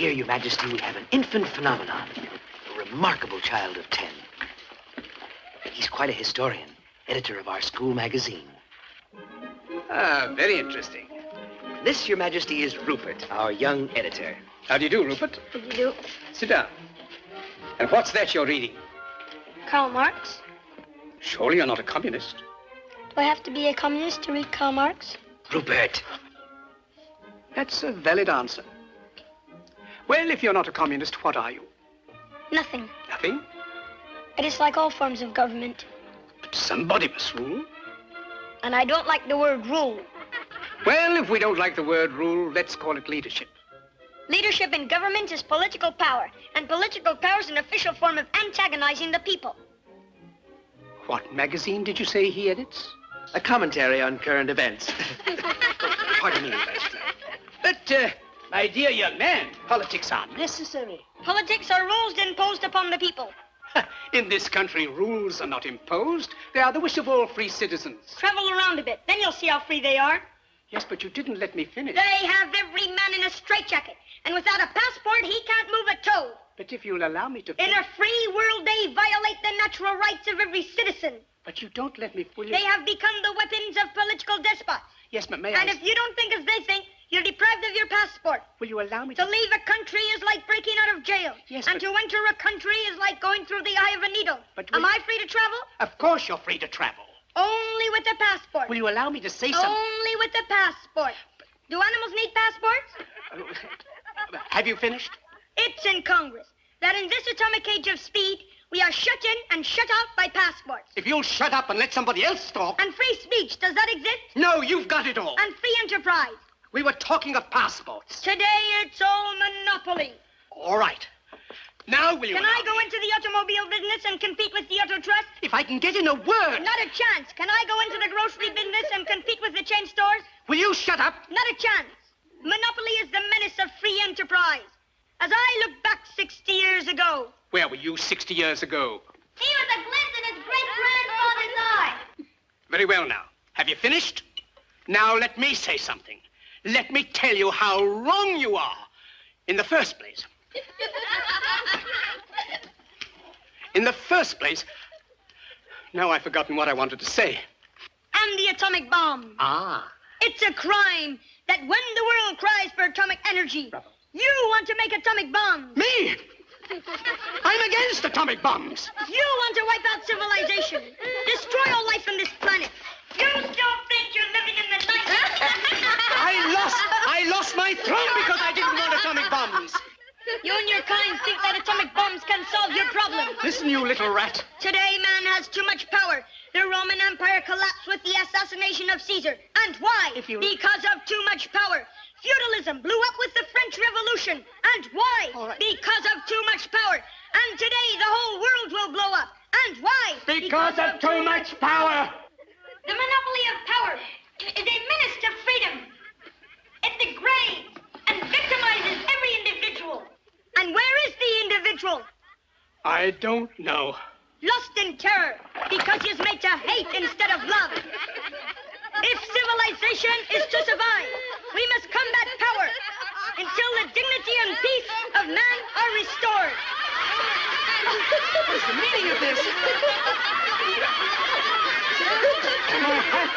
Here, Your Majesty, we have an infant phenomenon, a remarkable child of 10. He's quite a historian, editor of our school magazine. Ah, very interesting. This, Your Majesty, is Rupert, our young editor. How do you do, Rupert? How do you do? Sit down. And what's that you're reading? Karl Marx. Surely you're not a communist. Do I have to be a communist to read Karl Marx? Rupert! That's a valid answer. Well, if you're not a communist, what are you? Nothing. Nothing? I dislike all forms of government. But somebody must rule. And I don't like the word rule. Well, if we don't like the word rule, let's call it leadership. Leadership in government is political power, and political power is an official form of antagonizing the people. What magazine did you say he edits? A commentary on current events. Pardon me, Master. But, my dear young man, politics are necessary. Politics are rules imposed upon the people. In this country, rules are not imposed. They are the wish of all free citizens. Travel around a bit, then you'll see how free they are. Yes, but you didn't let me finish. They have every man in a straitjacket, and without a passport, he can't move a toe. But if you'll allow me to... In a free world, they violate the natural rights of every citizen. But you don't let me fully... They have become the weapons of political despots. Yes, but may And if you don't think as they think, you're deprived of your passport. Will you allow me To leave a country is like breaking out of jail. Yes, and but... to enter a country is like going through the eye of a needle. But Am I free to travel? Of course you're free to travel. Only with a passport. Will you allow me to say something? Only with a passport. Do animals need passports? Have you finished? It's in Congress that in this atomic age of speed, we are shut in and shut out by passports. If you'll shut up and let somebody else talk... And free speech, does that exist? No, you've got it all. And free enterprise. We were talking of passports. Today, it's all monopoly. All right. Now will you... Can I go into the automobile business and compete with the Auto Trust? If I can get in a word... Not a chance. Can I go into the grocery business and compete with the chain stores? Will you shut up? Not a chance. Monopoly is the menace of free enterprise. As I look back 60 years ago... Where were you 60 years ago? He was a glint in his great-grandfather's eye. Very well now. Have you finished? Now let me say something. Let me tell you how wrong you are. In the first place... In the first place... Now I've forgotten what I wanted to say. And the atomic bomb. Ah. It's a crime that when the world cries for atomic energy, Bravo. You want to make atomic bombs. Me? I'm against atomic bombs. You want to wipe out civilization, destroy all life on this planet. You still think you're living in the night? I lost my throne because I didn't want atomic bombs. You and your kind think that atomic bombs can solve your problem. Listen, you little rat. Today, man has too much power. The Roman Empire collapsed with the assassination of Caesar. And why? Because of too much power. Feudalism blew up with the French Revolution. And why? Right. Because of too much power. And today, the whole world will blow up. And why? Because of too much power. The monopoly of power is a menace to freedom. It degrades and victimizes every individual. And where is the individual? I don't know. Lost in terror because he is made to hate instead of love. If civilization is to survive, we must combat power until the dignity and peace of man are restored. What is the meaning of this? My hat.